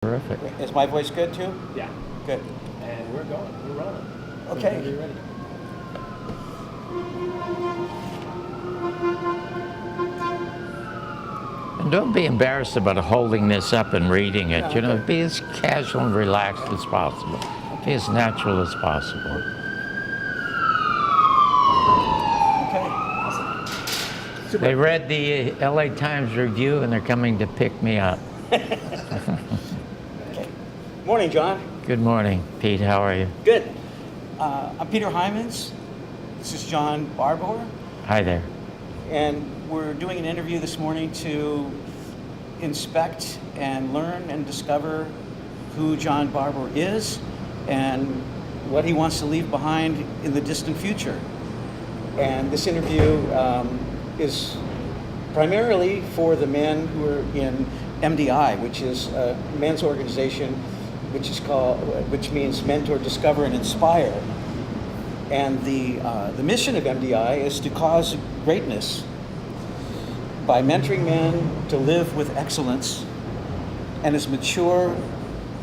Terrific. Is my voice good too? Yeah. Good. And we're going. We're rolling. Okay. Be ready. And don't be embarrassed about holding this up and reading it. Yeah, You know, okay. be as casual and relaxed as possible. Be as natural as possible. Okay. Super. They read the LA Times review and they're coming to pick me up. Morning, John. Good morning, Pete. How are you? Good. I'm Peter Hymans. This is John Barbour. Hi there. And we're doing an interview this morning to inspect and learn and discover who John Barbour is and what he wants to leave behind in the distant future. And this interview is primarily for the men who are in MDI, which is a men's organization which means mentor, discover, and inspire. And the mission of MDI is to cause greatness by mentoring men to live with excellence and as mature,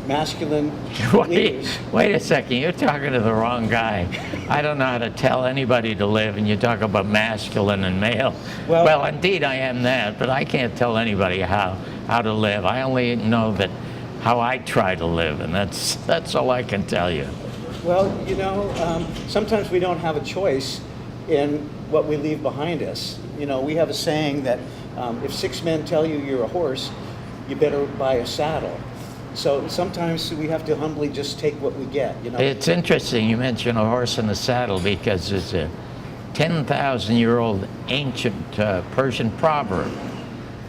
masculine leaders. Wait a second, you're talking to the wrong guy. I don't know how to tell anybody to live, and you talk about masculine and male. Well, indeed I am that, but I can't tell anybody how to live. I only know that how I try to live, and that's all I can tell you. Well, you know, sometimes we don't have a choice in what we leave behind us. You know, we have a saying that if 6 men tell you you're a horse, you better buy a saddle. So sometimes we have to humbly just take what we get, you know. It's interesting you mention a horse and a saddle because it's a 10,000-year-old ancient Persian proverb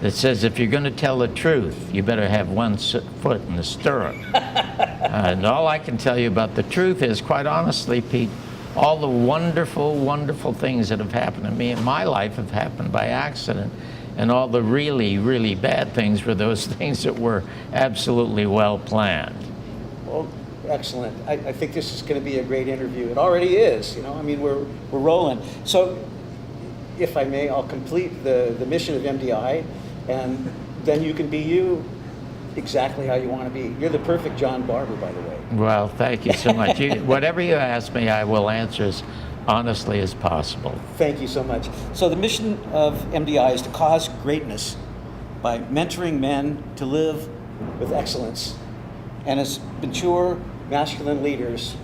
that says if you're going to tell the truth, you better have one foot in the stirrup. And all I can tell you about the truth is, quite honestly, Pete, all the wonderful, wonderful things that have happened to me in my life have happened by accident. And all the really, really bad things were those things that were absolutely well planned. Well, excellent. I think this is going to be a great interview. It already is, you know. I mean, we're rolling. So, if I may, I'll complete the mission of MDI, and then you can be you exactly how you want to be. You're the perfect John Barbour, by the way. Well, thank you so much. Whatever you ask me, I will answer as honestly as possible. Thank you so much. So the mission of MDI is to cause greatness by mentoring men to live with excellence, and as mature, masculine leaders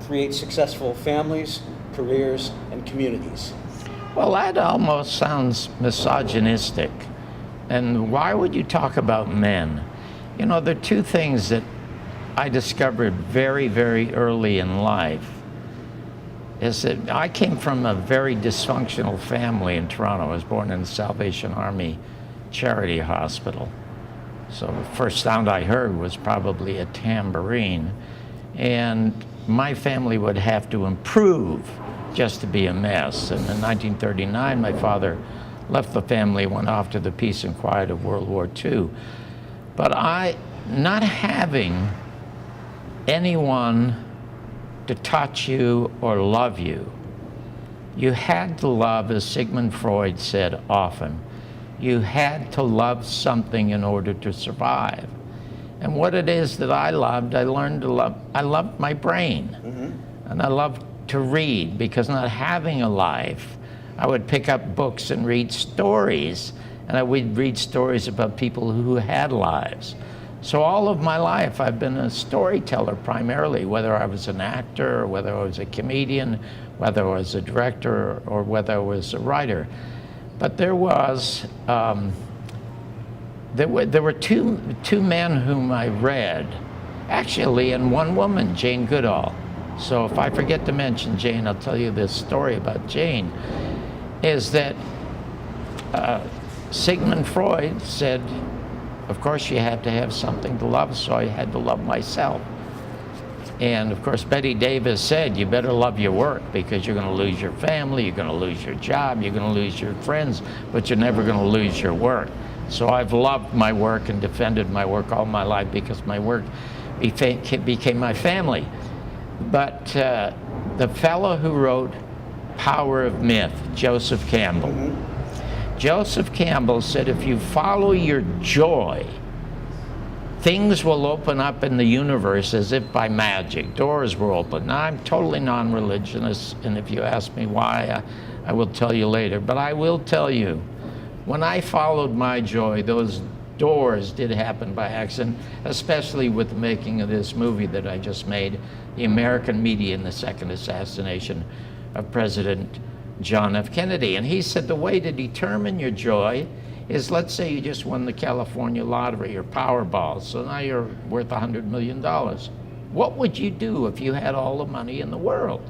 create successful families, careers, and communities. Well, that almost sounds misogynistic. And why would you talk about men? You know, there are two things that I discovered very, very early in life. Is that I came from a very dysfunctional family in Toronto. I was born in the Salvation Army Charity Hospital. So the first sound I heard was probably a tambourine. And my family would have to improve just to be a mess. And in 1939, my father left the family, went off to the peace and quiet of World War II. But not having anyone to touch you or love you, you had to love, as Sigmund Freud said often, you had to love something in order to survive. And what it is that I loved, I learned to love. I loved my brain. Mm-hmm. And I loved to read, because not having a life, I would pick up books and read stories, and I would read stories about people who had lives. So all of my life, I've been a storyteller primarily, whether I was an actor, or whether I was a comedian, whether I was a director, or whether I was a writer. But there was, there were two men whom I read, actually, and one woman, Jane Goodall. So if I forget to mention Jane, I'll tell you this story about Jane, is that Sigmund Freud said, of course, you had to have something to love, so I had to love myself. And of course, Betty Davis said, you better love your work, because you're going to lose your family, you're going to lose your job, you're going to lose your friends, but you're never going to lose your work. So I've loved my work and defended my work all my life, because my work became my family. But the fellow who wrote Power of Myth, Joseph Campbell, Joseph Campbell said, if you follow your joy things will open up in the universe as if by magic. Doors will open. Now, I'm totally non-religionist, and if you ask me why, I will tell you later. But I will tell you, when I followed my joy, those doors did happen by accident, especially with the making of this movie that I just made, The American Media in the Second Assassination of President John F. Kennedy. And he said the way to determine your joy is, let's say you just won the California lottery or Powerball, so now you're worth $100 million. What would you do if you had all the money in the world?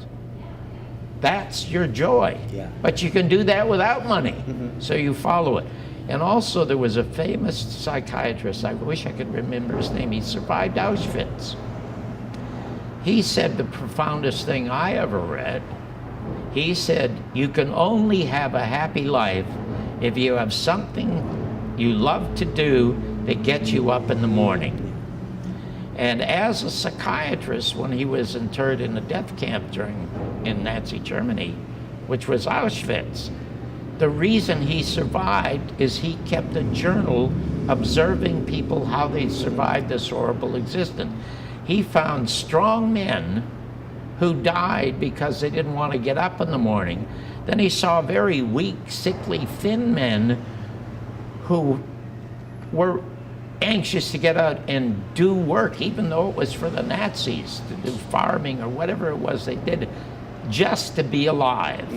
That's your joy. Yeah. But you can do that without money, so you follow it. And also there was a famous psychiatrist, I wish I could remember his name, he survived Auschwitz. He said the profoundest thing I ever read. He said, you can only have a happy life if you have something you love to do that gets you up in the morning. And as a psychiatrist, when he was interred in a death camp in Nazi Germany, which was Auschwitz, the reason he survived is he kept a journal observing people how they survived this horrible existence. He found strong men who died because they didn't want to get up in the morning. Then he saw very weak, sickly, thin men who were anxious to get out and do work, even though it was for the Nazis, to do farming or whatever it was they did, just to be alive.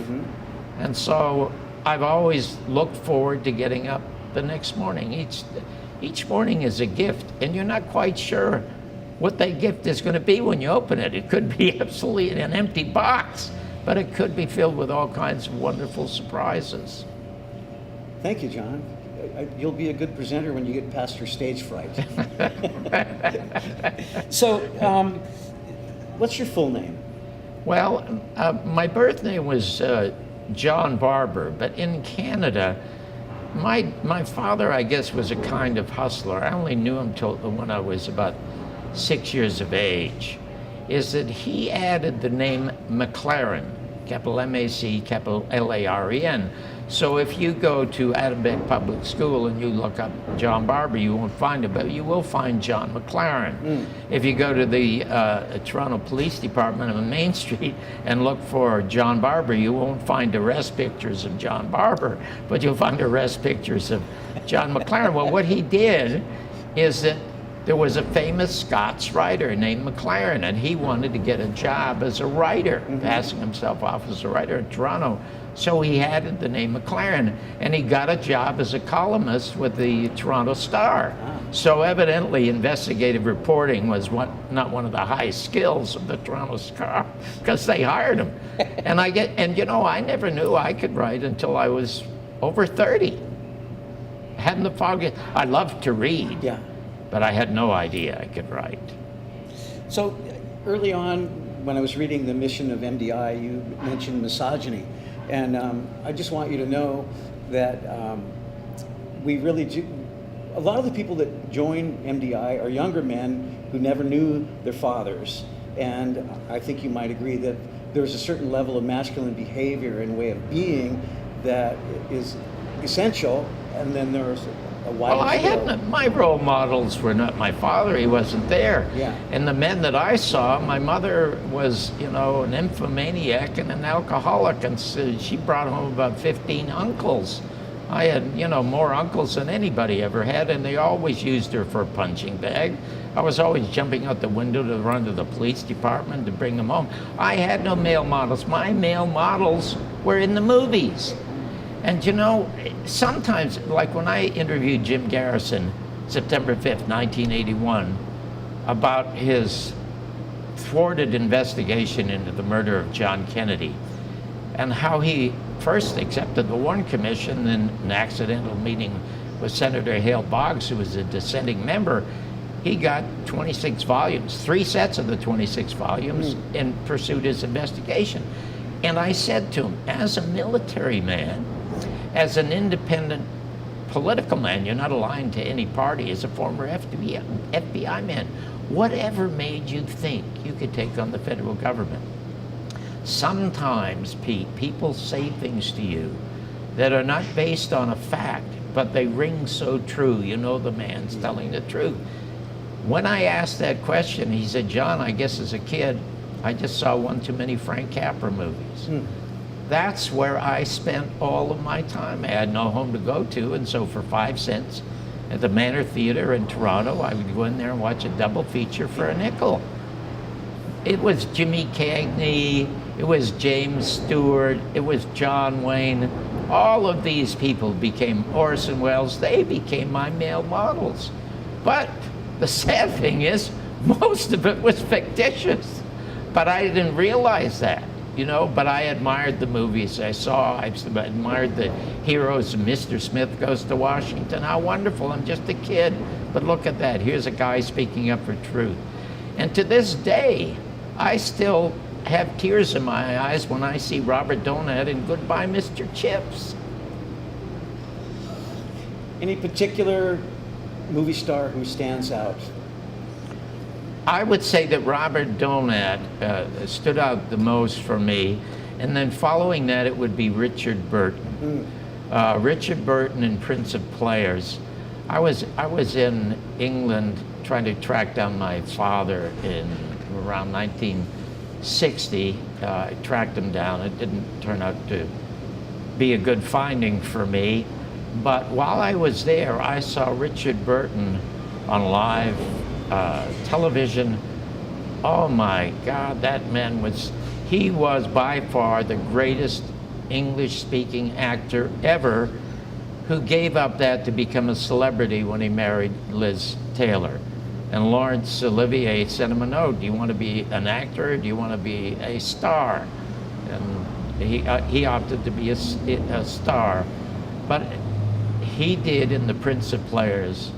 And so I've always looked forward to getting up the next morning. Each morning is a gift, and you're not quite sure what that gift is going to be when you open it. It could be absolutely an empty box, but it could be filled with all kinds of wonderful surprises. Thank you, John. You'll be a good presenter when you get past your stage fright. So, what's your full name? Well, my birth name was John Barbour, but in Canada, my father, I guess, was a kind of hustler. I only knew him till when I was about 6 years of age. Is that he added the name McLaren, capital M-A-C, capital L-A-R-E-N. So if you go to Adambeck Public School and you look up John Barbour, you won't find it, but you will find John McLaren. If you go to the Toronto Police Department on Main Street and look for John Barbour, you won't find arrest pictures of John Barbour, but you'll find arrest pictures of John McLaren. Well, what he did is that there was a famous Scots writer named McLaren, and he wanted to get a job as a writer, passing himself off as a writer in Toronto. So he added the name McLaren, and he got a job as a columnist with the Toronto Star. So evidently investigative reporting was not one of the highest skills of the Toronto Star, because they hired him. And you know, I never knew I could write until I was over 30. Hadn't the foggiest. I loved to read. Yeah. But I had no idea I could write. So early on, when I was reading the mission of MDI, you mentioned misogyny. And I just want you to know that we really do. A lot of the people that join MDI are younger men who never knew their fathers. And I think you might agree that there's a certain level of masculine behavior and way of being that is essential. And then there's a wide. Well, my role models were not my father. He wasn't there. Yeah. And the men that I saw, my mother was, you know, an nymphomaniac and an alcoholic, and so she brought home about 15 uncles. I had, you know, more uncles than anybody ever had, and they always used her for a punching bag. I was always jumping out the window to run to the police department to bring them home. I had no male models. My male models were in the movies. And you know, sometimes, like when I interviewed Jim Garrison, September 5th, 1981, about his thwarted investigation into the murder of John Kennedy, and how he first accepted the Warren Commission, then an accidental meeting with Senator Hale Boggs, who was a dissenting member, he got 26 volumes, 3 sets of the 26 volumes, and pursued his investigation. And I said to him, as a military man, as an independent political man, you're not aligned to any party, as a former FBI man, whatever made you think you could take on the federal government? Sometimes, Pete, people say things to you that are not based on a fact, but they ring so true, you know the man's telling the truth. When I asked that question, he said, John, I guess as a kid, I just saw one too many Frank Capra movies. That's where I spent all of my time. I had no home to go to, and so for 5 cents at the Manor Theater in Toronto, I would go in there and watch a double feature for a nickel. It was Jimmy Cagney, it was James Stewart, it was John Wayne. All of these people became Orson Welles. They became my male models. But the sad thing is, most of it was fictitious. But I didn't realize that, you know, but I admired the movies I saw. I admired the heroes of Mr. Smith Goes to Washington. How wonderful, I'm just a kid. But look at that, here's a guy speaking up for truth. And to this day, I still have tears in my eyes when I see Robert Donat in Goodbye, Mr. Chips. Any particular movie star who stands out? I would say that Robert Donat stood out the most for me, and then following that it would be Richard Burton. Richard Burton in Prince of Players. I was in England trying to track down my father in around 1960. I tracked him down. It didn't turn out to be a good finding for me, but while I was there, I saw Richard Burton on live television. Oh my God, that man he was by far the greatest English-speaking actor ever, who gave up that to become a celebrity when he married Liz Taylor. And Laurence Olivier sent him a note, do you want to be an actor or do you want to be a star? And he opted to be a star. But he did in The Prince of Players.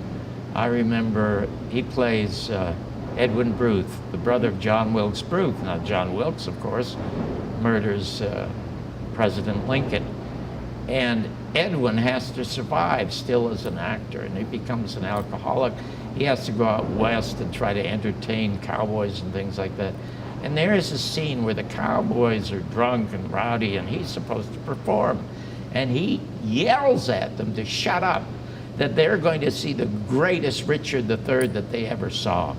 I remember he plays Edwin Bruth, the brother of John Wilkes Booth. Now, John Wilkes, of course, murders President Lincoln. And Edwin has to survive still as an actor, and he becomes an alcoholic. He has to go out west and try to entertain cowboys and things like that. And there is a scene where the cowboys are drunk and rowdy, and he's supposed to perform. And he yells at them to shut up, that they're going to see the greatest Richard III that they ever saw.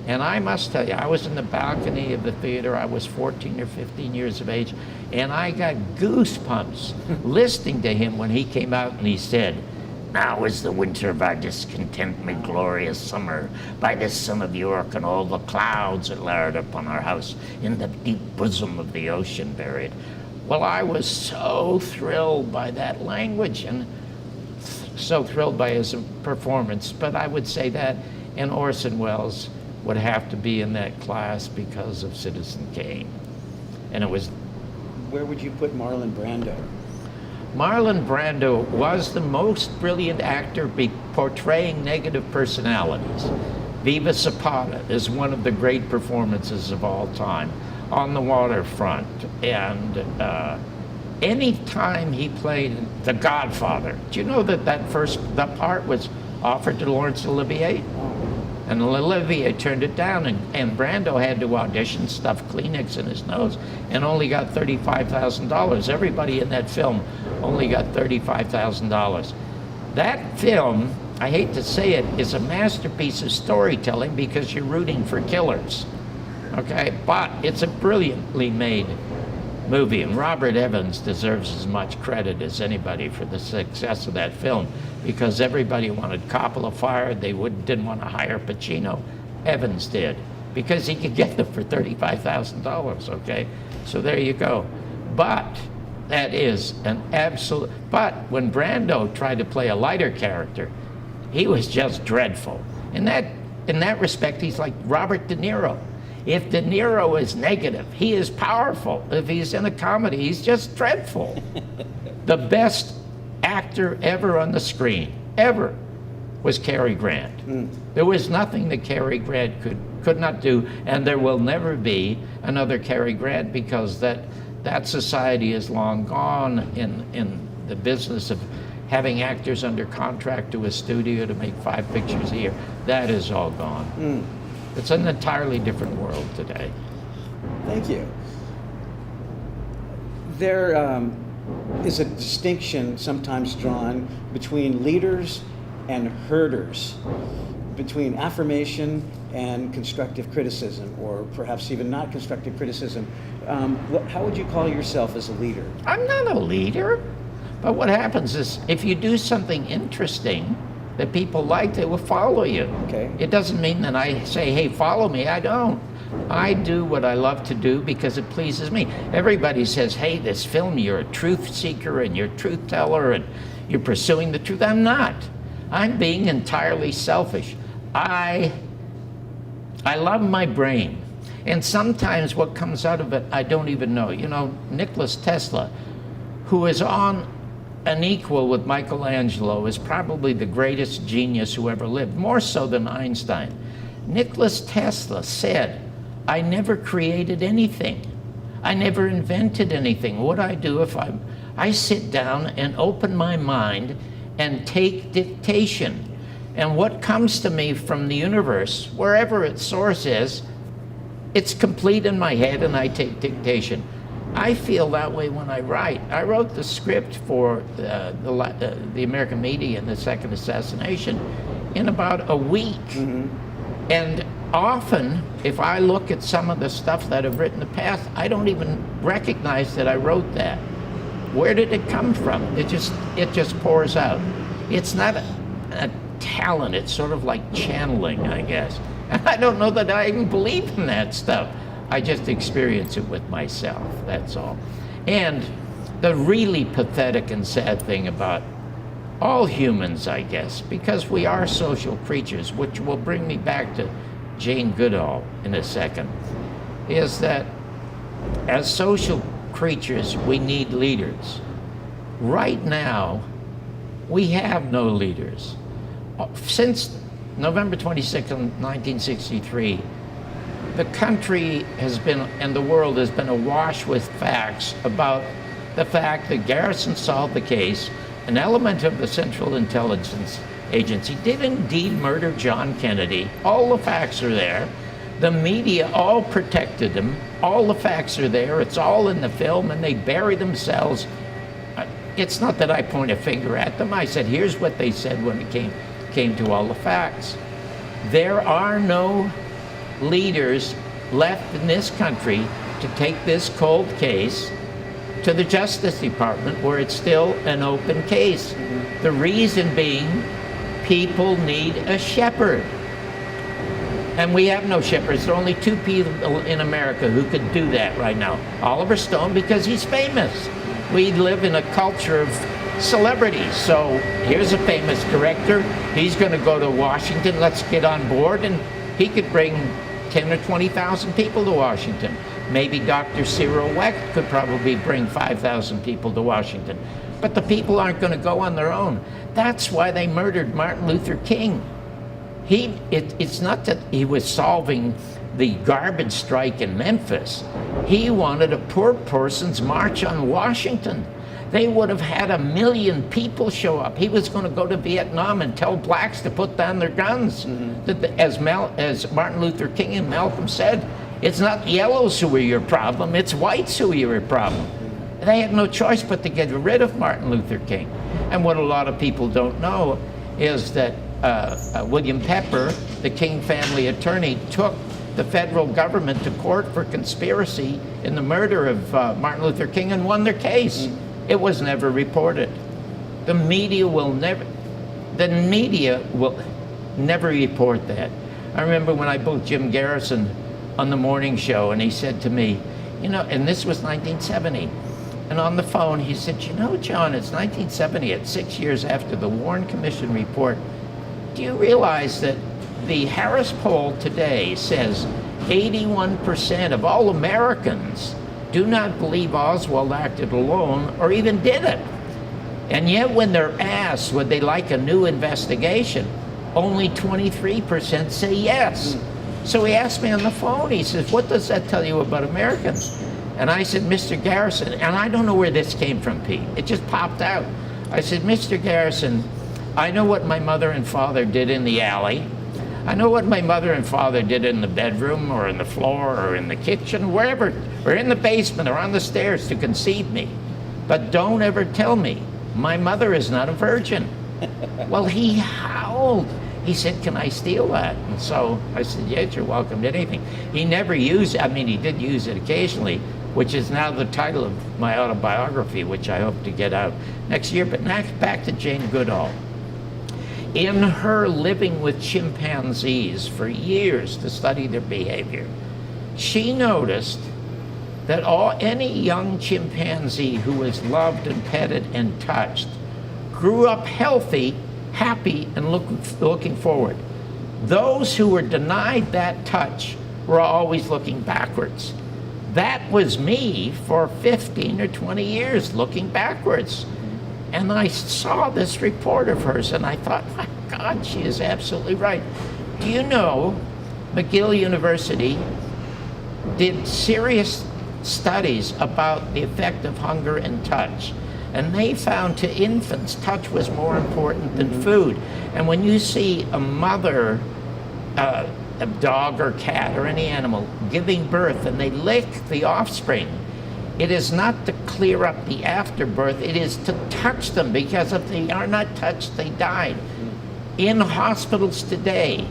And I must tell you, I was in the balcony of the theater. I was 14 or 15 years of age, and I got goosebumps listening to him when he came out and he said, now is the winter of our discontent, made glorious summer by the sun of York, and all the clouds that lowered upon our house in the deep bosom of the ocean buried. Well, I was so thrilled by that language and so thrilled by his performance. But I would say that, and Orson Welles would have to be in that class because of Citizen Kane. And it was... Where would you put Marlon Brando? Marlon Brando was the most brilliant actor portraying negative personalities. Viva Zapata is one of the great performances of all time. On the Waterfront, and any time he played The Godfather. Do you know that that part was offered to Laurence Olivier? And Olivier turned it down, and Brando had to audition, stuff Kleenex in his nose, and only got $35,000. Everybody in that film only got $35,000. That film, I hate to say it, is a masterpiece of storytelling because you're rooting for killers. Okay, but it's a brilliantly made movie, and Robert Evans deserves as much credit as anybody for the success of that film, because everybody wanted Coppola fired. They didn't want to hire Pacino. Evans did, because he could get them for $35,000, okay? So there you go. But that is an absolute... But when Brando tried to play a lighter character, he was just dreadful. In that respect, he's like Robert De Niro. If De Niro is negative, he is powerful. If he's in a comedy, he's just dreadful. The best actor ever on the screen, ever, was Cary Grant. There was nothing that Cary Grant could not do, and there will never be another Cary Grant, because that society is long gone in the business of having actors under contract to a studio to make 5 pictures a year. That is all gone. It's an entirely different world today. Thank you. There is a distinction sometimes drawn between leaders and herders. between affirmation and constructive criticism, or perhaps even not constructive criticism. How would you call yourself as a leader? I'm not a leader, but what happens is if you do something interesting that people like, they will follow you. Okay. It doesn't mean that I say, hey, follow me. I don't. I do what I love to do because it pleases me. Everybody says, hey, this film, you're a truth seeker and you're a truth teller and you're pursuing the truth. I'm not. I'm being entirely selfish. I love my brain. And sometimes what comes out of it, I don't even know. You know, Nikola Tesla, who is on an equal with Michelangelo, is probably the greatest genius who ever lived, more so than Einstein. Nikola Tesla said, I never created anything. I never invented anything. What I do if I sit down and open my mind and take dictation. And what comes to me from the universe, wherever its source is, it's complete in my head and I take dictation. I feel that way when I write. I wrote the script for the American media in the second assassination in about a week. Mm-hmm. And often, if I look at some of the stuff that I've written in the past, I don't even recognize that I wrote that. Where did it come from? It just pours out. It's not a talent. It's sort of like channeling, I guess. And I don't know that I even believe in that stuff. I just experience it with myself, that's all. And the really pathetic and sad thing about all humans, I guess, because we are social creatures, which will bring me back to Jane Goodall in a second, is that as social creatures, we need leaders. Right now, we have no leaders. Since November 26, 1963, the country has been, and the world has been awash with facts about the fact that Garrison solved the case. An element of the Central Intelligence Agency did indeed murder John Kennedy. All the facts are there. The media all protected him. All the facts are there. It's all in the film, and they bury themselves. It's not that I point a finger at them. I said, here's what they said when it came to all the facts. There are no leaders left in this country to take this cold case to the Justice Department where it's still an open case. Mm-hmm. The reason being, people need a shepherd. And we have no shepherds. There are only two people in America who could do that right now. Oliver Stone, because he's famous. We live in a culture of celebrities. So here's a famous director. He's going to go to Washington. Let's get on board. And he could bring 10 or 20,000 people to Washington. Maybe Dr. Cyril Wecht could probably bring 5,000 people to Washington. But the people aren't going to go on their own. That's why they murdered Martin Luther King. It's not that he was solving the garbage strike in Memphis. He wanted a poor person's march on Washington. They would have had 1 million people show up. He was going to go to Vietnam and tell blacks to put down their guns. Mm-hmm. As Martin Luther King and Malcolm said, it's not yellows who are your problem, it's whites who are your problem. They had no choice but to get rid of Martin Luther King. And what a lot of people don't know is that William Pepper, the King family attorney, took the federal government to court for conspiracy in the murder of Martin Luther King and won their case. Mm-hmm. It was never reported. The media will never report that. I remember when I booked Jim Garrison on the morning show, and he said to me, and this was 1970, and on the phone he said, John, it's 1970, it's 6 years after the Warren Commission report. Do you realize that the Harris poll today says 81% of all Americans do not believe Oswald acted alone or even did it? And yet when they're asked would they like a new investigation, only 23% say yes. So he asked me on the phone, he says, what does that tell you about Americans? And I said, Mr. Garrison, and I don't know where this came from, Pete. It just popped out. I said, Mr. Garrison, I know what my mother and father did in the alley. I know what my mother and father did in the bedroom or in the floor or in the kitchen, wherever, or in the basement or on the stairs to conceive me. But don't ever tell me my mother is not a virgin. Well, he howled. He said, can I steal that? And so I said, yes, you're welcome to anything. He never used it. I mean, he did use it occasionally, which is now the title of my autobiography, which I hope to get out next year. But now back to Jane Goodall. In her living with chimpanzees for years to study their behavior, she noticed that any young chimpanzee who was loved and petted and touched grew up healthy, happy, and looking forward. Those who were denied that touch were always looking backwards. That was me for 15 or 20 years, looking backwards. And I saw this report of hers, and I thought, my God, she is absolutely right. Do you know, McGill University did serious studies about the effect of hunger and touch. And they found to infants, touch was more important than food. And when you see a mother, a dog or cat or any animal giving birth, and they lick the offspring, it is not to clear up the afterbirth, it is to touch them, because if they are not touched, they died. In hospitals today,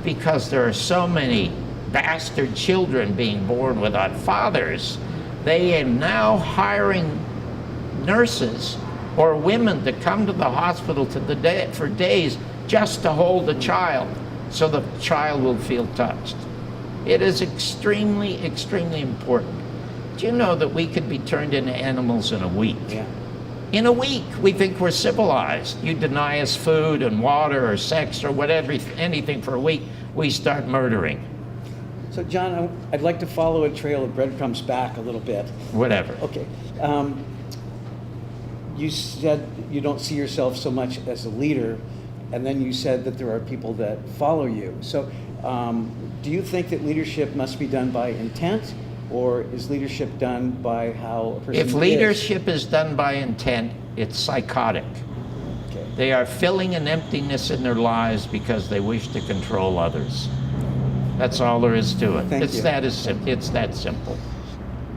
because there are so many bastard children being born without fathers, they are now hiring nurses or women to come to the hospital for days just to hold the child so the child will feel touched. It is extremely, extremely important. Do you know that we could be turned into animals in a week? Yeah. In a week, we think we're civilized. You deny us food and water or sex or whatever, anything for a week, we start murdering. So, John, I'd like to follow a trail of breadcrumbs back a little bit. Whatever. Okay. You said you don't see yourself so much as a leader, and then you said that there are people that follow you. So, do you think that leadership must be done by intent, or is leadership done by how a person If leadership is done by intent, it's psychotic. Okay. They are filling an emptiness in their lives because they wish to control others. That's all there is to it. Thank It's you. it's that simple.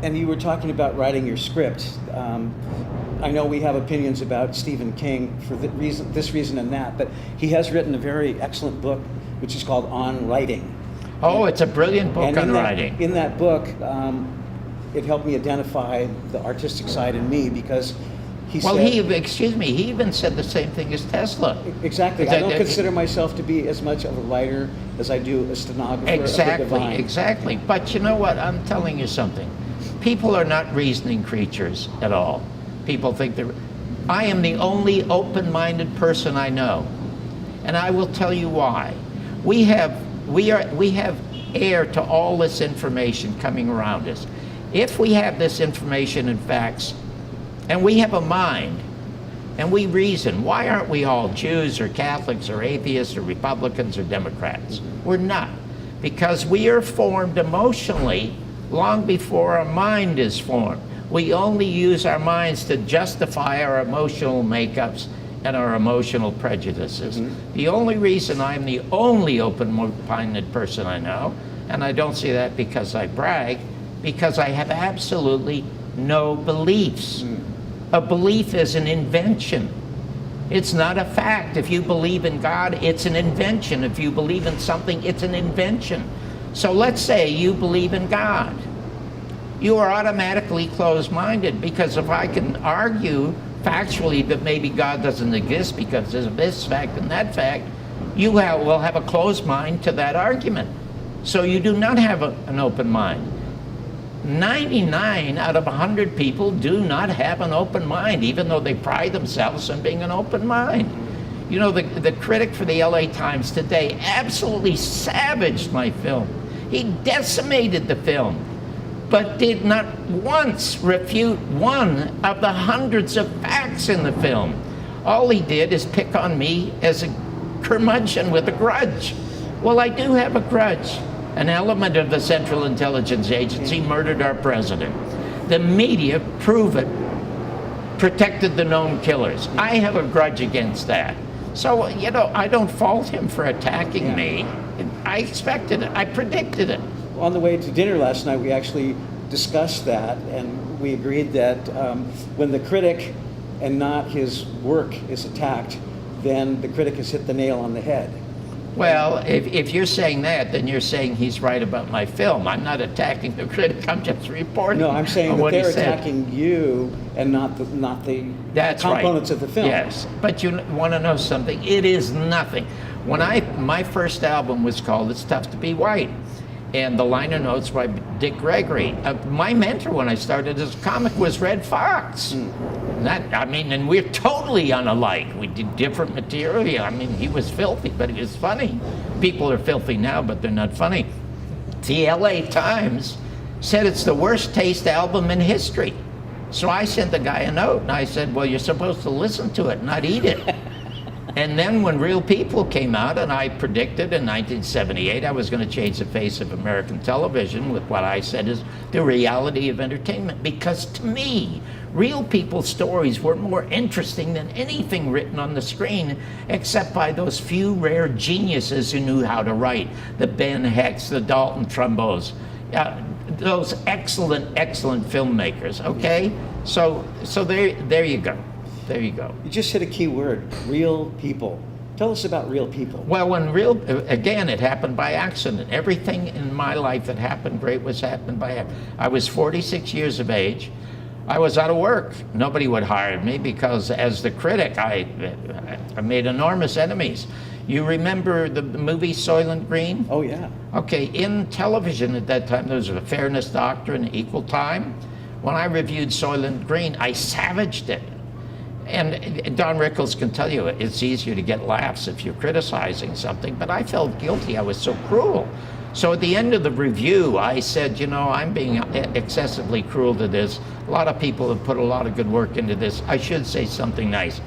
And you were talking about writing your script. I know we have opinions about Stephen King for this reason and that, but he has written a very excellent book, which is called On Writing. Oh, it's a brilliant book And on in that, writing. In that book, it helped me identify the artistic side in me, because he Well, said... he even said the same thing as Tesla. Exactly. I don't consider myself to be as much of a writer as I do a stenographer of the divine. Exactly. But you know what? I'm telling you something. People are not reasoning creatures at all. People think they're... I am the only open-minded person I know. And I will tell you why. We have air to all this information coming around us. If we have this information and facts, and we have a mind, and we reason, why aren't we all Jews or Catholics or atheists or Republicans or Democrats? We're not. Because we are formed emotionally long before our mind is formed. We only use our minds to justify our emotional makeups and our emotional prejudices. The only reason I'm the only open-minded person I know, and I don't say that because I brag, because I have absolutely no beliefs. A belief is an invention. It's not a fact. If you believe in God, it's an invention. If you believe in something, it's an invention. So let's say you believe in God. You are automatically closed-minded, because if I can argue factually that maybe God doesn't exist because of this fact and that fact, you will have a closed mind to that argument. So you do not have an open mind. 99 out of 100 people do not have an open mind, even though they pride themselves on being an open mind. You know, the critic for the LA Times today absolutely savaged my film. He decimated the film, but did not once refute one of the hundreds of facts in the film. All he did is pick on me as a curmudgeon with a grudge. Well, I do have a grudge. An element of the Central Intelligence Agency murdered our president. The media prove it, protected the known killers. I have a grudge against that. So, you know, I don't fault him for attacking me. I expected it. I predicted it. On the way to dinner last night, we actually discussed that, and we agreed that when the critic and not his work is attacked, then the critic has hit the nail on the head. Well, if you're saying that, then you're saying he's right about my film. I'm not attacking the critic. I'm just reporting. No, I'm saying on that what he they're said. attacking you and not the That's components right. of the film. Yes, but you want to know something? It is nothing. When my first album was called "It's Tough to Be White," and the liner notes by Dick Gregory. My mentor when I started as a comic was Red Fox. And we're totally unalike. We did different material. I mean, he was filthy, but he was funny. People are filthy now, but they're not funny. The LA Times said it's the worst taste album in history. So I sent the guy a note, and I said, well, you're supposed to listen to it, not eat it. And then when Real People came out, and I predicted in 1978 I was going to change the face of American television with what I said is the reality of entertainment. Because to me, Real People stories were more interesting than anything written on the screen, except by those few rare geniuses who knew how to write. The Ben Hecks, the Dalton Trumbos, those excellent filmmakers, okay? So there you go. There you go. You just hit a key word, real people. Tell us about Real People. Well, again, it happened by accident. Everything in my life that happened great was happened by accident. I was 46 years of age. I was out of work. Nobody would hire me because as the critic, I made enormous enemies. You remember the movie Soylent Green? Oh, yeah. Okay, in television at that time, there was a fairness doctrine, equal time. When I reviewed Soylent Green, I savaged it. And Don Rickles can tell you it's easier to get laughs if you're criticizing something, but I felt guilty. I was so cruel. So at the end of the review, I said, I'm being excessively cruel to this. A lot of people have put a lot of good work into this. I should say something nice.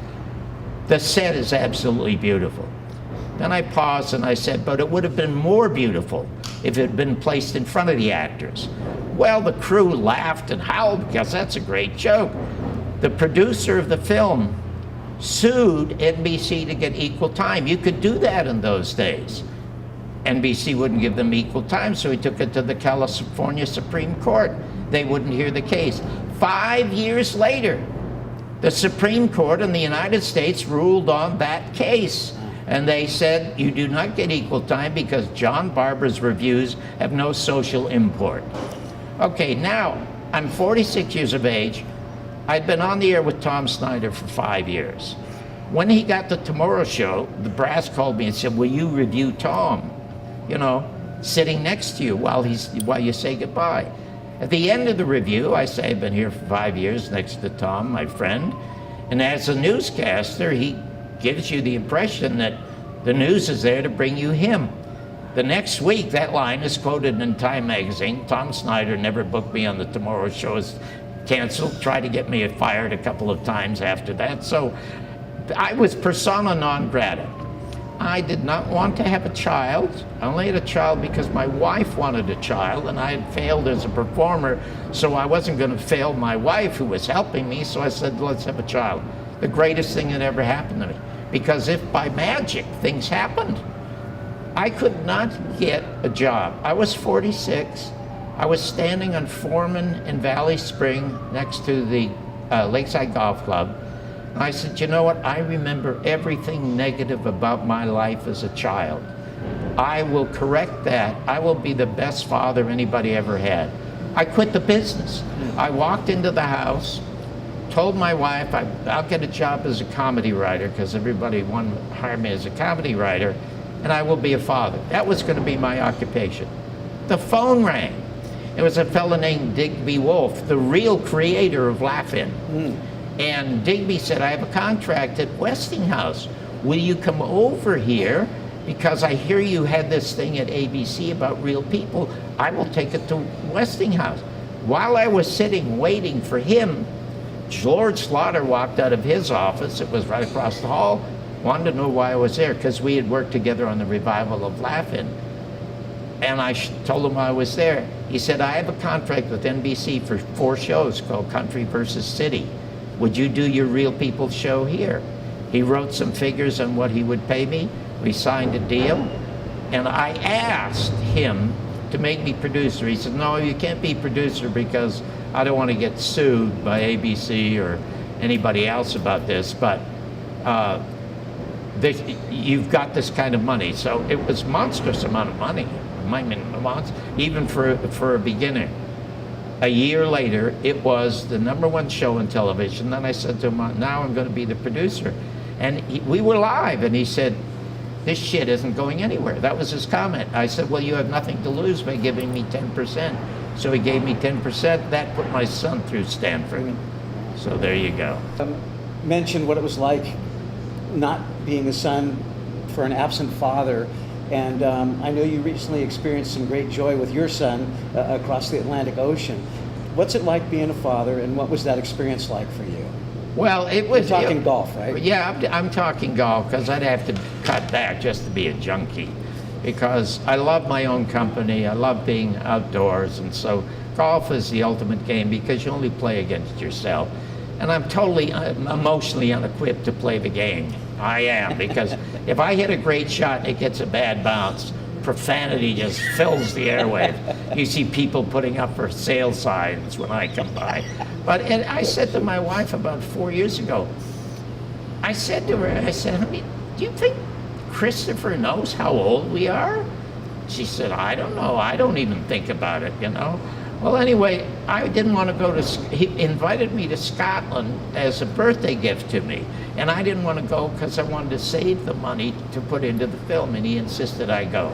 The set is absolutely beautiful. Then I paused and I said, but it would have been more beautiful if it had been placed in front of the actors. Well, the crew laughed and howled because that's a great joke. The producer of the film sued NBC to get equal time. You could do that in those days. NBC wouldn't give them equal time, so he took it to the California Supreme Court. They wouldn't hear the case. 5 years later, the Supreme Court in the United States ruled on that case. And they said, you do not get equal time because John Barbour's reviews have no social import. Okay, now, I'm 46 years of age. I'd been on the air with Tom Snyder for 5 years. When he got the Tomorrow Show, the brass called me and said, will you review Tom? Sitting next to you while you say goodbye. At the end of the review, I say, I've been here for 5 years next to Tom, my friend. And as a newscaster, he gives you the impression that the news is there to bring you him. The next week, that line is quoted in Time magazine. Tom Snyder never booked me on the Tomorrow Show. It's canceled, tried to get me fired a couple of times after that. So I was persona non grata. I did not want to have a child. I only had a child because my wife wanted a child, and I had failed as a performer, so I wasn't going to fail my wife who was helping me, so I said, let's have a child. The greatest thing that ever happened to me. Because if by magic things happened, I could not get a job. I was 46. I was standing on Foreman in Valley Spring next to the Lakeside Golf Club. I said, you know what? I remember everything negative about my life as a child. I will correct that. I will be the best father anybody ever had. I quit the business. I walked into the house, told my wife I'll get a job as a comedy writer because everybody wanted to hire me as a comedy writer, and I will be a father. That was going to be my occupation. The phone rang. It was a fellow named Digby Wolf, the real creator of Laugh-In. And Digby said, I have a contract at Westinghouse. Will you come over here? Because I hear you had this thing at ABC about Real People. I will take it to Westinghouse. While I was sitting waiting for him, George Slaughter walked out of his office. It was right across the hall. Wanted to know why I was there because we had worked together on the revival of Laugh-In. And I told him I was there. He said, I have a contract with NBC for 4 shows called Country versus City. Would you do your Real People show here? He wrote some figures on what he would pay me. We signed a deal. And I asked him to make me producer. He said, no, you can't be producer because I don't want to get sued by ABC or anybody else about this. But you've got this kind of money. So it was monstrous amount of money. I mean, even for a beginner. A year later, it was the #1 show on television. Then I said to him, now I'm going to be the producer. And we were live, and he said, this shit isn't going anywhere. That was his comment. I said, well, you have nothing to lose by giving me 10%. So he gave me 10%. That put my son through Stanford. So there you go. Mention what it was like not being a son for an absent father. And I know you recently experienced some great joy with your son across the Atlantic Ocean. What's it like being a father, and what was that experience like for you? Well, it was... You're talking golf, right? Yeah, I'm talking golf, because I'd have to cut back just to be a junkie. Because I love my own company, I love being outdoors, and so golf is the ultimate game because you only play against yourself. And I'm totally emotionally unequipped to play the game. I am, because if I hit a great shot and it gets a bad bounce, profanity just fills the airwaves. You see people putting up for sale signs when I come by. But I said to my wife about 4 years ago, I said to her, honey, do you think Christopher knows how old we are? She said, I don't know. I don't even think about it, you know. Well, anyway, I didn't want to go to, he invited me to Scotland as a birthday gift to me. And I didn't want to go because I wanted to save the money to put into the film, and he insisted I go.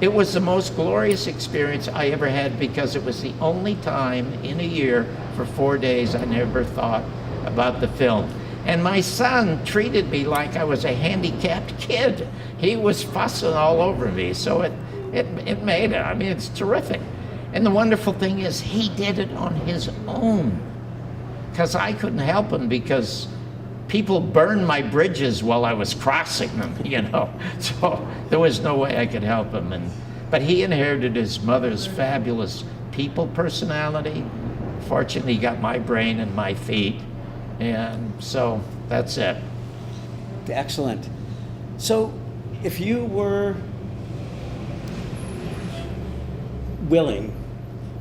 It was the most glorious experience I ever had because it was the only time in a year for 4 days I never thought about the film. And my son treated me like I was a handicapped kid. He was fussing all over me, so it made it. I mean, it's terrific. And the wonderful thing is he did it on his own, because I couldn't help him because people burned my bridges while I was crossing them, you know. So there was no way I could help him. But he inherited his mother's fabulous people personality. Fortunately, he got my brain and my feet. And so that's it. Excellent. So if you were willing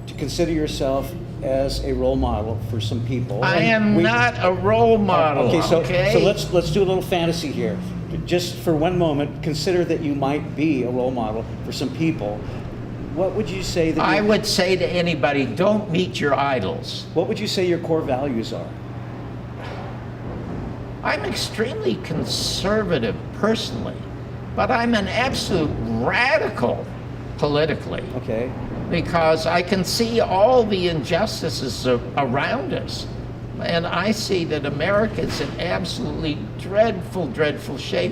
to consider yourself as a role model for some people. I am not a role model. Okay, so okay? let's do a little fantasy here. Just for one moment, consider that you might be a role model for some people. What would you say that I would say to anybody, don't meet your idols. What would you say your core values are? I'm extremely conservative personally, but I'm an absolute radical politically. Okay. Because I can see all the injustices around us. And I see that America's in absolutely dreadful, dreadful shape.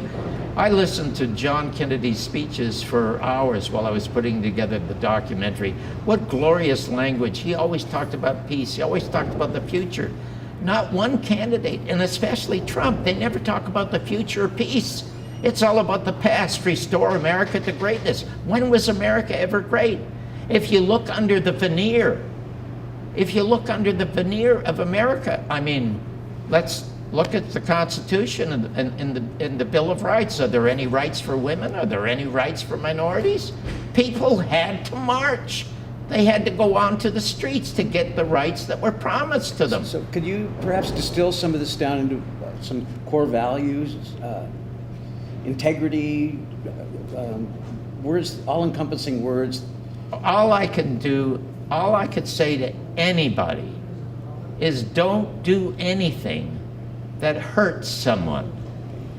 I listened to John Kennedy's speeches for hours while I was putting together the documentary. What glorious language. He always talked about peace. He always talked about the future. Not one candidate, and especially Trump, they never talk about the future or peace. It's all about the past, restore America to greatness. When was America ever great? If you look under the veneer, of America, I mean, let's look at the Constitution and the Bill of Rights. Are there any rights for women? Are there any rights for minorities? People had to march. They had to go onto the streets to get the rights that were promised to them. So could you perhaps distill some of this down into some core values, integrity, words, all-encompassing words? All I could say to anybody is don't do anything that hurts someone.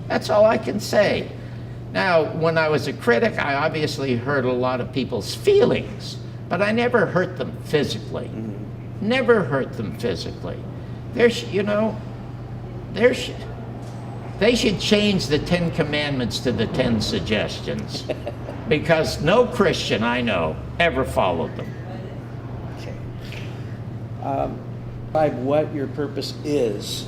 That's all I can say. Now, when I was a critic, I obviously hurt a lot of people's feelings, but I never hurt them physically. Mm-hmm. Never hurt them physically. They should change the 10 Commandments to the 10 Suggestions. Because no Christian I know ever followed them. Okay. What your purpose is.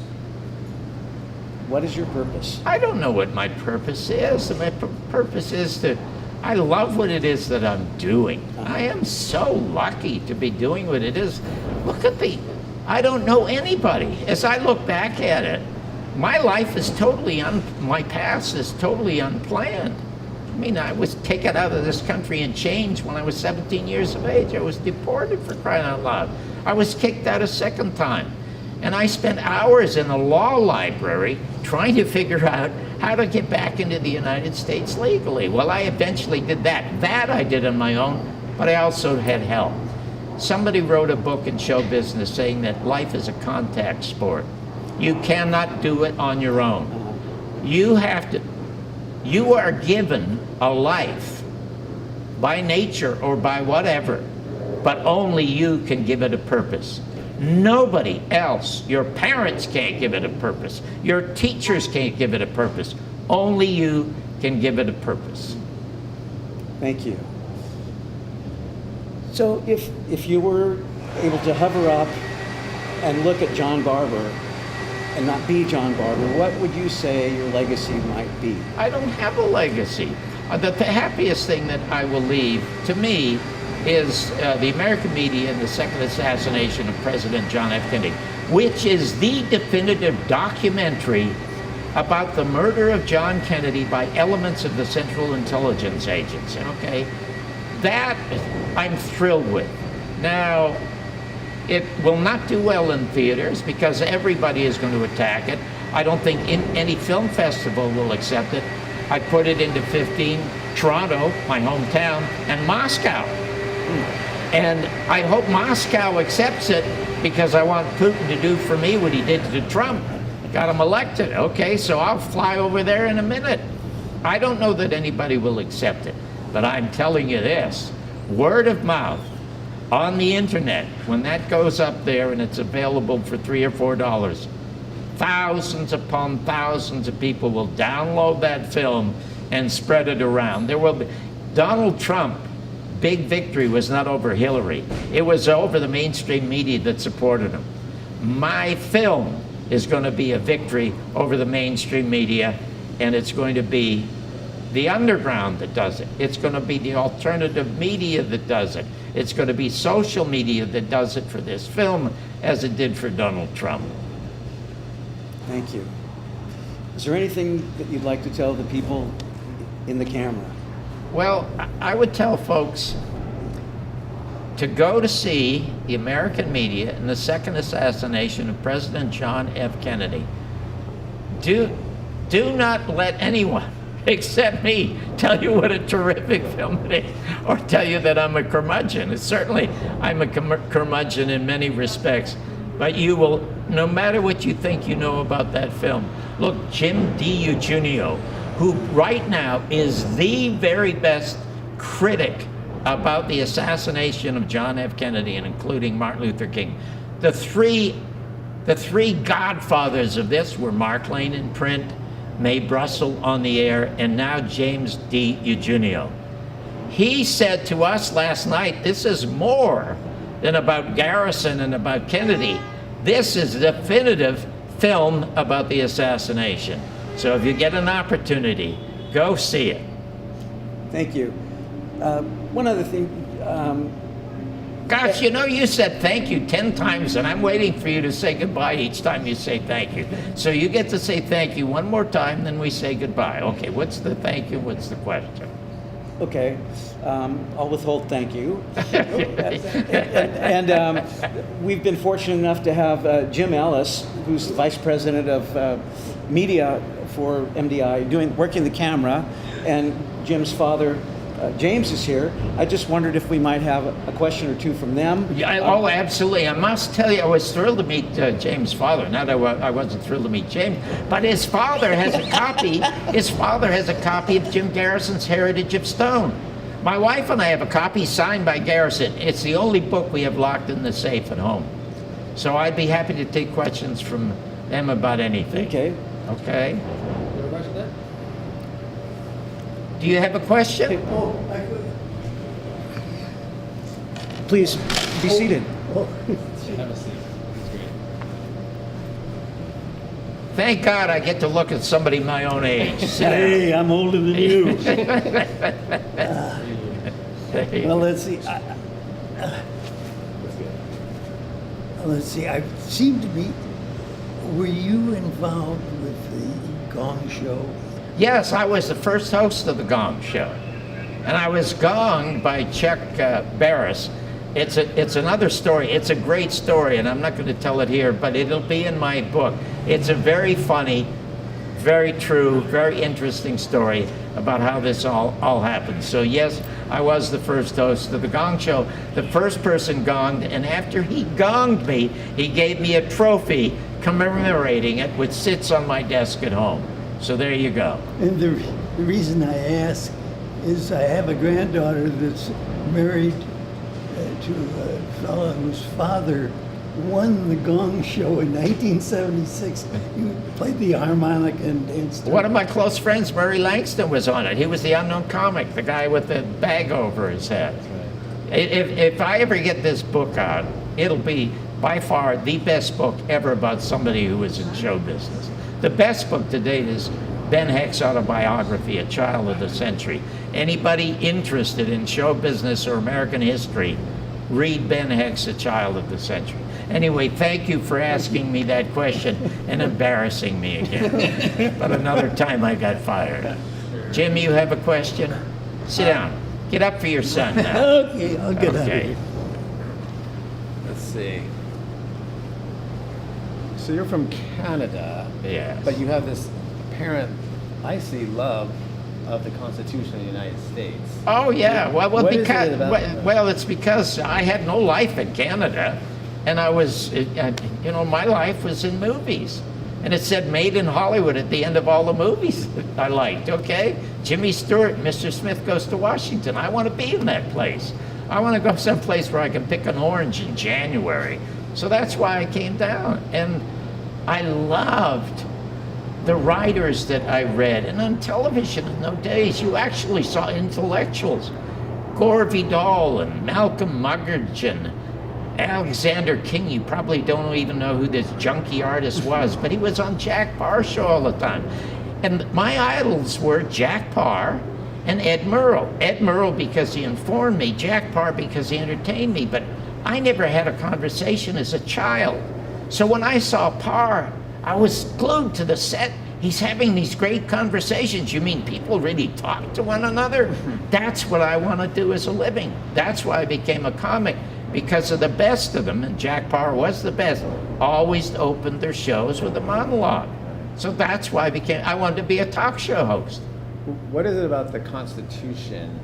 What is your purpose? I don't know what my purpose is. My purpose is I love what it is that I'm doing. I am so lucky to be doing what it is. Look at I don't know anybody. As I look back at it, my life is my past is totally unplanned. I mean, I was taken out of this country and changed when I was 17 years of age. I was deported, for crying out loud. I was kicked out a second time. And I spent hours in a law library trying to figure out how to get back into the United States legally. Well, I eventually did that. That I did on my own, but I also had help. Somebody wrote a book in show business saying that life is a contact sport. You cannot do it on your own. You are given a life by nature or by whatever, but only you can give it a purpose. Nobody else, your parents can't give it a purpose. Your teachers can't give it a purpose. Only you can give it a purpose. Thank you. So if you were able to hover up and look at John Barbour and not be John Barbour, what would you say your legacy might be? I don't have a legacy. The happiest thing that I will leave, to me, is the American media and the second assassination of President John F. Kennedy, which is the definitive documentary about the murder of John Kennedy by elements of the Central Intelligence Agency. Okay, that I'm thrilled with. Now, it will not do well in theaters because everybody is going to attack it. I don't think any film festival will accept it. I put it into 15, Toronto, my hometown, and Moscow. And I hope Moscow accepts it because I want Putin to do for me what he did to Trump. Got him elected. Okay, so I'll fly over there in a minute. I don't know that anybody will accept it, but I'm telling you this, word of mouth on the internet, when that goes up there and it's available for $3 or $4, thousands upon thousands of people will download that film and spread it around. There will be Donald Trump. Big victory was not over Hillary. It was over the mainstream media that supported him. My film is going to be a victory over the mainstream media, and it's going to be the underground that does it. It's going to be the alternative media that does it. It's going to be social media that does it for this film, as it did for Donald Trump. Thank you. Is there anything that you'd like to tell the people in the camera? Well, I would tell folks to go to see the American media in the second assassination of President John F. Kennedy. Do not let anyone except me tell you what a terrific film it is, or tell you that I'm a curmudgeon. I'm a curmudgeon in many respects, but you will, no matter what you think you know about that film. Look, Jim DiEugenio, who right now is the very best critic about the assassination of John F. Kennedy, and including Martin Luther King. The three godfathers of this were Mark Lane in print, Mae Brussel on the air, and now James DiEugenio. He said to us last night, this is more than about Garrison and about Kennedy. This is a definitive film about the assassination. So if you get an opportunity, go see it. Thank you. One other thing. Gosh, you said thank you 10 times, and I'm waiting for you to say goodbye each time you say thank you. So you get to say thank you one more time, then we say goodbye. Okay, what's the thank you? What's the question? Okay, I'll withhold thank you. and we've been fortunate enough to have Jim Ellis, who's the Vice President of Media for MDI, working the camera, and Jim's father, James, is here. I just wondered if we might have a question or two from them. Yeah, absolutely. I must tell you, I was thrilled to meet James' father. Not that I wasn't thrilled to meet James, but his father has a copy. His father has a copy of Jim Garrison's Heritage of Stone. My wife and I have a copy signed by Garrison. It's the only book we have locked in the safe at home. So I'd be happy to take questions from them about anything. Okay. Okay. You have a question then? Do you have a question? Please be seated. Have a seat. That's great. Thank God I get to look at somebody my own age. Sit down. Hey, I'm older than you. Well, let's see. Let's see. I seem to be. Were you involved with the Gong Show? Yes, I was the first host of the Gong Show. And I was gonged by Chuck Barris. It's another story. It's a great story, and I'm not going to tell it here, but it'll be in my book. It's a very funny, very true, very interesting story about how this all happened. So yes, I was the first host of the Gong Show. The first person gonged, and after he gonged me, he gave me a trophy commemorating it, which sits on my desk at home. So there you go. And the reason I ask is I have a granddaughter that's married to a fellow whose father won the Gong Show in 1976. He played the harmonica and danced. One of my close friends, Murray Langston, was on it. He was the unknown comic, the guy with the bag over his head. If I ever get this book out, it'll be by far the best book ever about somebody who was in show business. The best book to date is Ben Heck's autobiography, A Child of the Century. Anybody interested in show business or American history, read Ben Heck's A Child of the Century. Anyway, thank you for asking me that question and embarrassing me again. But another time I got fired. Jim, you have a question? Sit down. Get up for your son now. Okay, I'll get out of Okay. here. Let's see. So you're from Canada, Yes. but you have this apparent, I see, love of the Constitution of the United States. Oh yeah, well, What is because it about that? well, it's because I had no life in Canada, and I was, my life was in movies, and it said "Made in Hollywood" at the end of all the movies that I liked. Okay, Jimmy Stewart, Mr. Smith Goes to Washington. I want to be in that place. I want to go someplace where I can pick an orange in January. So that's why I came down, and I loved the writers that I read. And on television in those days, you actually saw intellectuals. Gore Vidal and Malcolm Muggeridge and Alexander King. You probably don't even know who this junkie artist was, but he was on Jack Parr's show all the time. And my idols were Jack Parr and Ed Murrow. Ed Murrow because he informed me, Jack Parr because he entertained me, but I never had a conversation as a child. So when I saw Parr, I was glued to the set. He's having these great conversations. You mean people really talk to one another? That's what I want to do as a living. That's why I became a comic, because of the best of them, and Jack Parr was the best, always opened their shows with a monologue. So that's why I wanted to be a talk show host. What is it about the Constitution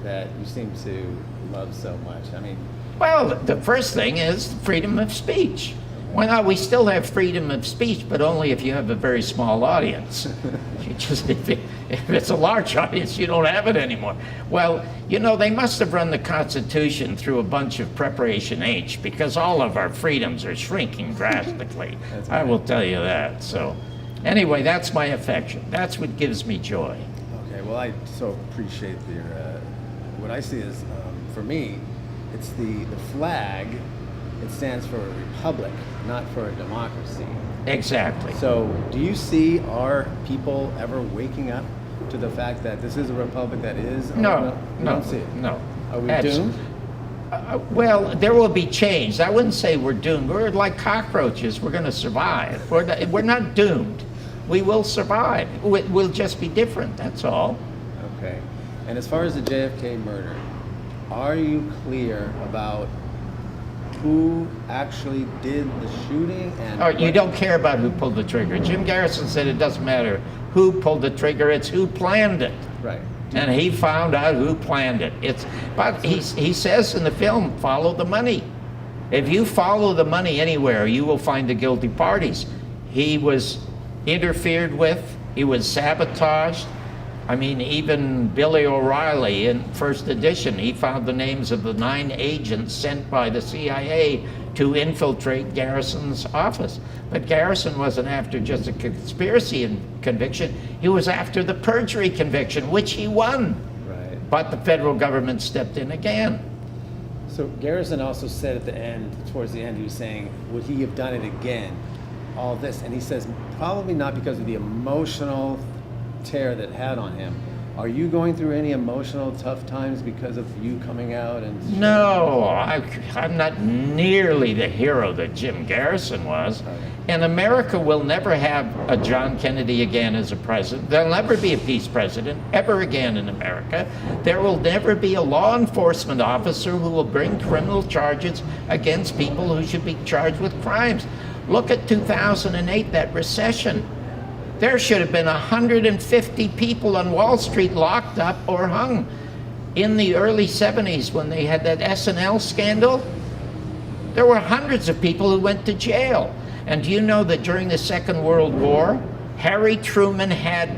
that you seem to love so much? I mean, Well, the first thing is freedom of speech. Well, now we still have freedom of speech, but only if you have a very small audience. If it's a large audience, you don't have it anymore. Well, they must have run the Constitution through a bunch of Preparation H, because all of our freedoms are shrinking drastically. That's I right. will tell you that. So, anyway, that's my affection. That's what gives me joy. okay, well, I so appreciate your, what I see is, for me, it's the flag. It stands for a republic, not for a democracy. Exactly. So, do you see our people ever waking up to the fact that this is a republic that is? No, You no, don't see it. no. Are we That's- doomed? Well, there will be change. I wouldn't say we're doomed. We're like cockroaches. We're going to survive. We're not doomed. We will survive. We'll just be different. That's all. Okay. And as far as the JFK murder, are you clear about who actually did the shooting and? All right, you what- don't care about who pulled the trigger. Jim Garrison said it doesn't matter who pulled the trigger. It's who planned it. Right. And he found out who planned it. But he says in the film, follow the money. If you follow the money anywhere, you will find the guilty parties. He was interfered with. He was sabotaged. I mean, even Billy O'Reilly in first edition, he found the names of the 9 agents sent by the CIA to infiltrate Garrison's office. But Garrison wasn't after just a conspiracy conviction. He was after the perjury conviction, which he won. Right. But the federal government stepped in again. So Garrison also said at the end, towards the end, he was saying, would he have done it again? All this, and he says probably not because of the emotional tear that it had on him, Are you going through any emotional tough times because of you coming out and? No, I'm not nearly the hero that Jim Garrison was. Okay. And America will never have a John Kennedy again as a president. There'll never be a peace president ever again in America. There will never be a law enforcement officer who will bring criminal charges against people who should be charged with crimes. Look at 2008, that recession. There should have been 150 people on Wall Street locked up or hung. In the early 70s, when they had that SNL scandal, there were hundreds of people who went to jail. And do you know that during the Second World War, Harry Truman had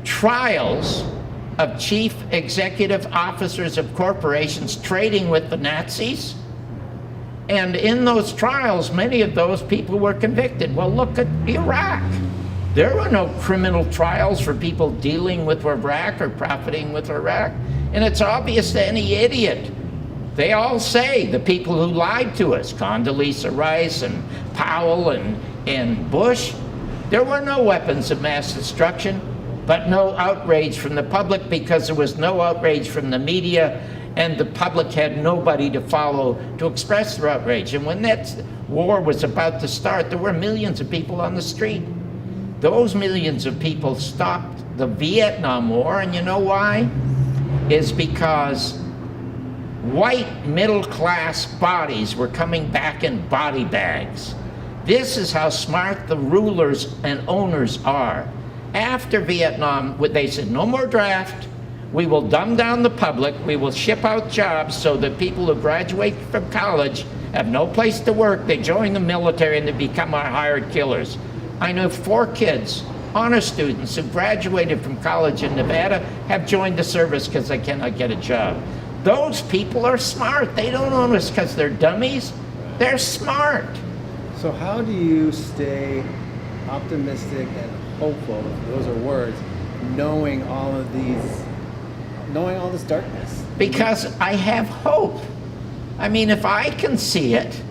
trials of chief executive officers of corporations trading with the Nazis? And in those trials, many of those people were convicted. Well, look at Iraq. There were no criminal trials for people dealing with Iraq or profiting with Iraq. And it's obvious to any idiot. They all say, the people who lied to us, Condoleezza Rice and Powell and Bush, there were no weapons of mass destruction, but no outrage from the public because there was no outrage from the media, and the public had nobody to follow to express their outrage. And when that war was about to start, there were millions of people on the street. Those millions of people stopped the Vietnam War, and you know why? Is because white middle-class bodies were coming back in body bags. This is how smart the rulers and owners are. After Vietnam, they said, no more draft. We will dumb down the public. We will ship out jobs so that people who graduate from college have no place to work. They join the military and they become our hired killers. I know 4 kids, honor students, who graduated from college in Nevada, have joined the service because they cannot get a job. Those people are smart. They don't own us because they're dummies. They're smart. So how do you stay optimistic and hopeful, if those are words, knowing all this darkness? Because I have hope. I mean, if I can see it,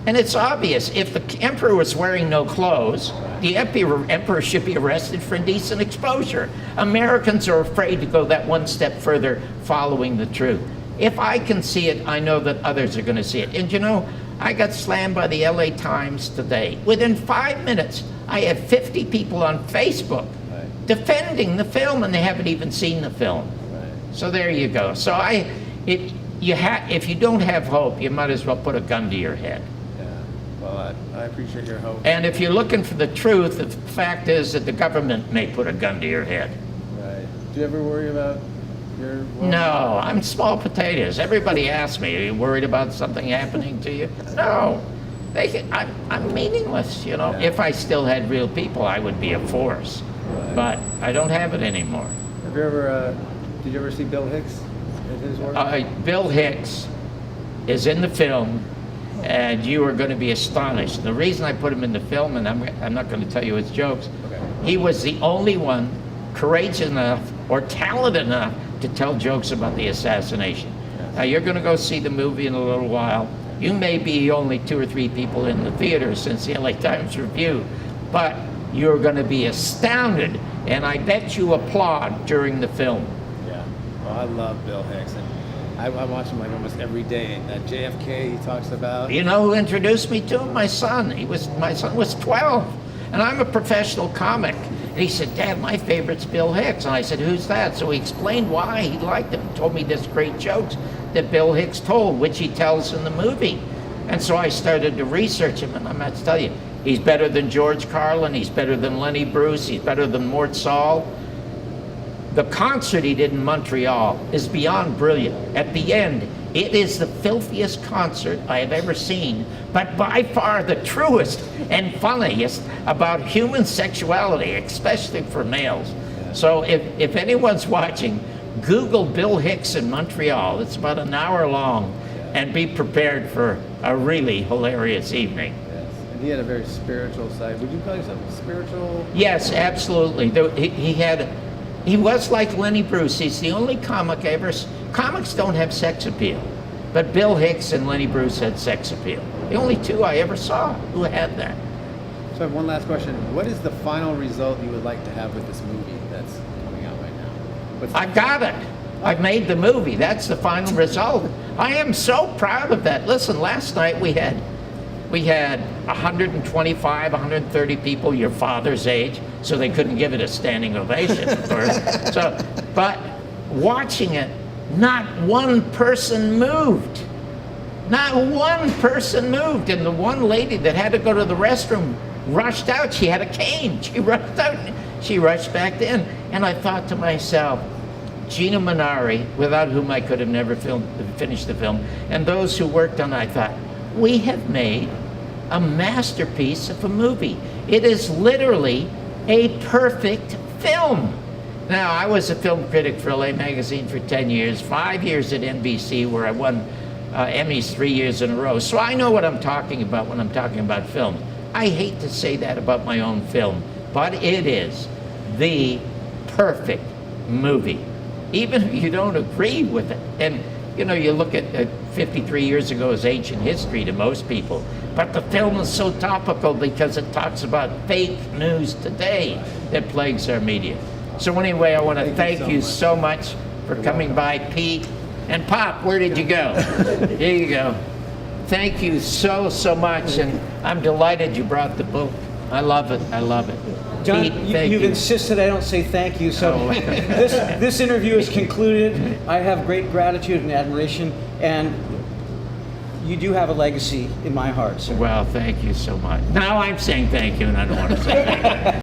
and it's obvious, if the emperor was wearing no clothes, the emperor should be arrested for indecent exposure. Americans are afraid to go that one step further, following the truth. If I can see it, I know that others are going to see it. And you know, I got slammed by the LA Times today. Within 5 minutes, I had 50 people on Facebook defending the film, and they haven't even seen the film. So there you go. So if you don't have hope, you might as well put a gun to your head. Yeah. Well, I appreciate your hope. And if you're looking for the truth, the fact is that the government may put a gun to your head. Right. Do you ever worry about your welfare? No, I'm small potatoes. Everybody asks me, are you worried about something happening to you? No. I'm meaningless, you know. Yeah. If I still had real people, I would be a force. Right. But I don't have it anymore. Have you ever, did you ever see Bill Hicks and his work? Bill Hicks is in the film, and you are going to be astonished. The reason I put him in the film, and I'm not going to tell you his jokes, Okay. he was the only one courageous enough or talented enough to tell jokes about the assassination. Yes. Now, you're going to go see the movie in a little while. You may be only 2 or 3 people in the theater since the LA Times review, but you're going to be astounded, and I bet you applaud during the film. Yeah. Well, I love Bill Hicks, and I watch him like almost every day. That JFK he talks about. You know who introduced me to him? My son. My son was 12, and I'm a professional comic. And he said, Dad, my favorite's Bill Hicks. And I said, who's that? So he explained why he liked him. Told me this great jokes that Bill Hicks told, which he tells in the movie. And so I started to research him, and I'm going to tell you, he's better than George Carlin, he's better than Lenny Bruce, he's better than Mort Saul. The concert he did in Montreal is beyond brilliant. At the end, it is the filthiest concert I have ever seen, but by far the truest and funniest about human sexuality, especially for males. So if anyone's watching, Google Bill Hicks in Montreal. It's about an hour long, and be prepared for a really hilarious evening. Yes. And he had a very spiritual side. Would you call yourself spiritual? Yes, absolutely. He was like Lenny Bruce. He's the only comic I ever. Comics don't have sex appeal, but Bill Hicks and Lenny Bruce had sex appeal. The only 2 I ever saw who had that. So I have one last question. What is the final result you would like to have with this movie that's coming out right now? I've got it. I've made the movie. That's the final result. I am so proud of that. Listen, last night we had 125, 130 people your father's age, so they couldn't give it a standing ovation, of course. So, but watching it, not one person moved. Not one person moved. And the one lady that had to go to the restroom rushed out. She had a cane. She rushed out. She rushed back in. And I thought to myself, Gina Minari, without whom I could have never finished the film, and those who worked on it, I thought, we have made a masterpiece of a movie. It is literally a perfect film. Now, I was a film critic for LA Magazine for 10 years, 5 years at NBC, where I won Emmys 3 years in a row. So I know what I'm talking about when I'm talking about film. I hate to say that about my own film, but it is the perfect movie, even if you don't agree with it. And you know, you look at 53 years ago as ancient history to most people, but the film is so topical because it talks about fake news today that plagues our media. So anyway, I want to thank you so much for coming by, Pete. And Pop, where did you go? Here you go. Thank you so much, and I'm delighted you brought the book. I love it. I love it. John, Pete, thank you've you. insisted I don't say thank you, so Oh. this interview is concluded. I have great gratitude and admiration, and you do have a legacy in my heart. So. Well, thank you so much. Now I'm saying thank you, and I don't want to say thank you.